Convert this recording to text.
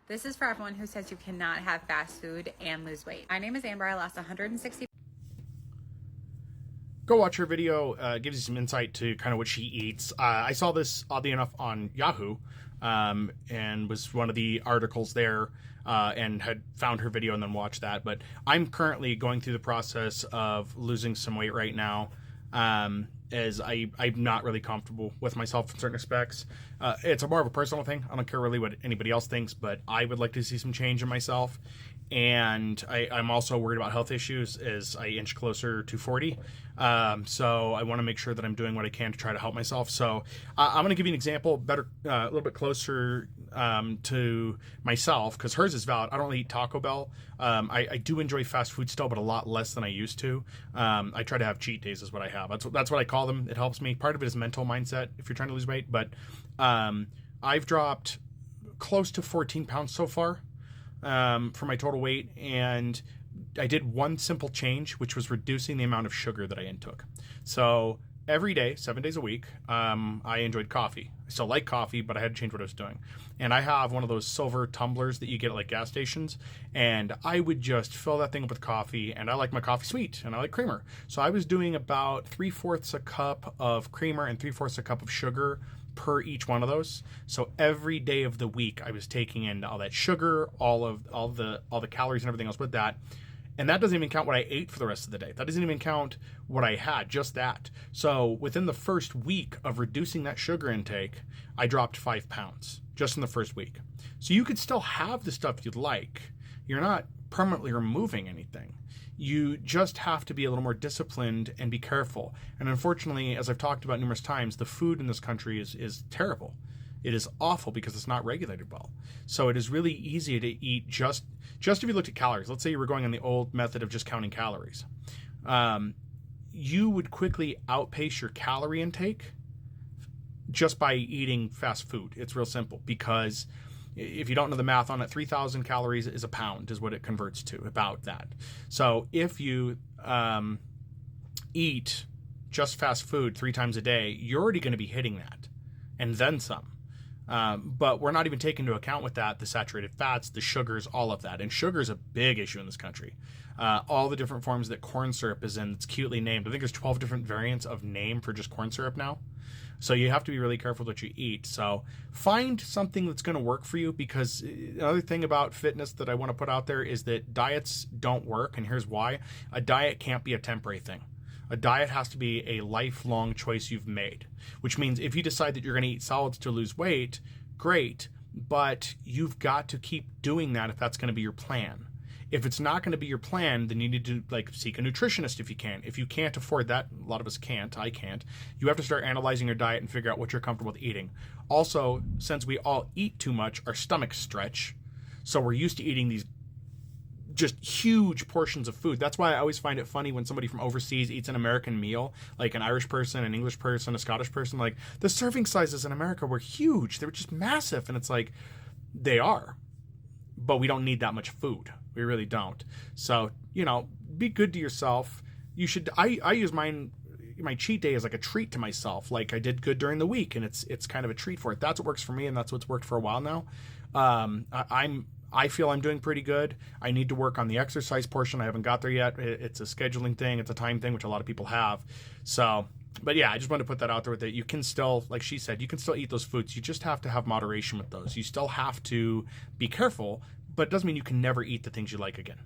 This is for everyone who says you cannot have fast food and lose weight. My name is Amber. I lost 160. Go watch her video. Gives you some insight to kind of what she eats. I saw this, oddly enough, on Yahoo, and was one of the articles there, and had found her video and then watched that. But I'm currently going through the process of losing some weight right now, as I'm not really comfortable with myself in certain aspects. It's a more of a personal thing. I don't care really what anybody else thinks, but I would like to see some change in myself. And I'm also worried about health issues as I inch closer to 40. So I want to make sure that I'm doing what I can to try to help myself. So I'm going to give you an example, better, a little bit closer to myself, because hers is valid. I don't eat Taco Bell. I do enjoy fast food still, but a lot less than I used to. I try to have cheat days is what I have. That's what I call them. It helps me. Part of it is mental mindset if you're trying to lose weight. But I've dropped close to 14 pounds so far. For my total weight, and I did one simple change, which was reducing the amount of sugar that I intook. So every day, 7 days a week, I enjoyed coffee. I still like coffee, but I had to change what I was doing. And I have one of those silver tumblers that you get at like gas stations, and I would just fill that thing up with coffee, and I like my coffee sweet, and I like creamer. So I was doing about 3/4 a cup of creamer and 3/4 a cup of sugar per each one of those. So every day of the week I was taking in all that sugar, all the calories and everything else with that. And that doesn't even count what I ate for the rest of the day. That doesn't even count what I had, just that. So within the first week of reducing that sugar intake, I dropped 5 pounds just in the first week. So you could still have the stuff you'd like. You're not permanently removing anything. You just have to be a little more disciplined and be careful. And unfortunately, as I've talked about numerous times, the food in this country is terrible. It is awful because it's not regulated well. So it is really easy to eat just if you looked at calories. Let's say you were going on the old method of just counting calories. You would quickly outpace your calorie intake just by eating fast food. It's real simple, because if you don't know the math on it, 3,000 calories is a pound is what it converts to, about that. So if you eat just fast food 3 times a day, you're already going to be hitting that, and then some. But we're not even taking into account with that the saturated fats, the sugars, all of that. And sugar is a big issue in this country. All the different forms that corn syrup is in, it's cutely named. I think there's 12 different variants of name for just corn syrup now. So you have to be really careful what you eat. So find something that's going to work for you, because another thing about fitness that I want to put out there is that diets don't work. And here's why. A diet can't be a temporary thing. A diet has to be a lifelong choice you've made, which means if you decide that you're going to eat solids to lose weight, great, but you've got to keep doing that if that's going to be your plan. If it's not going to be your plan, then you need to seek a nutritionist if you can. If you can't afford that, a lot of us can't, I can't, you have to start analyzing your diet and figure out what you're comfortable with eating. Also, since we all eat too much, our stomachs stretch. So we're used to eating these just huge portions of food. That's why I always find it funny when somebody from overseas eats an American meal, like an Irish person, an English person, a Scottish person. Like, the serving sizes in America were huge. They were just massive. And it's like, they are, but we don't need that much food. We really don't. So, be good to yourself. You should, I use my cheat day as like a treat to myself. Like, I did good during the week, and it's kind of a treat for it. That's what works for me, and that's what's worked for a while now. I feel I'm doing pretty good. I need to work on the exercise portion. I haven't got there yet. It's a scheduling thing. It's a time thing, which a lot of people have. So, but yeah, I just wanted to put that out there with it. You can still, like she said, you can still eat those foods. You just have to have moderation with those. You still have to be careful, but it doesn't mean you can never eat the things you like again.